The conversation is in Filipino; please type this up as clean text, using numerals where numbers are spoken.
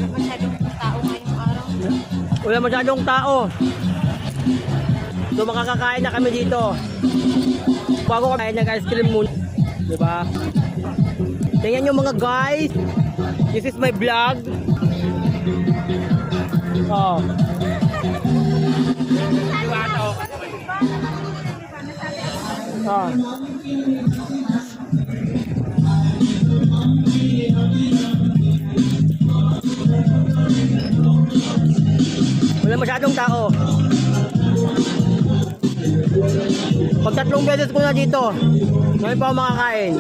Masyadong tao ngayong araw. Wala masyadong tao. So makakakain na kami dito. Bago kami kain ng ice cream muna. Diba? Tingnan nyo mga guys. This is my vlog. Oh. Oh. Wala masyadong tao. Pag 3 beses ko na dito, ngayon pa ako makakain.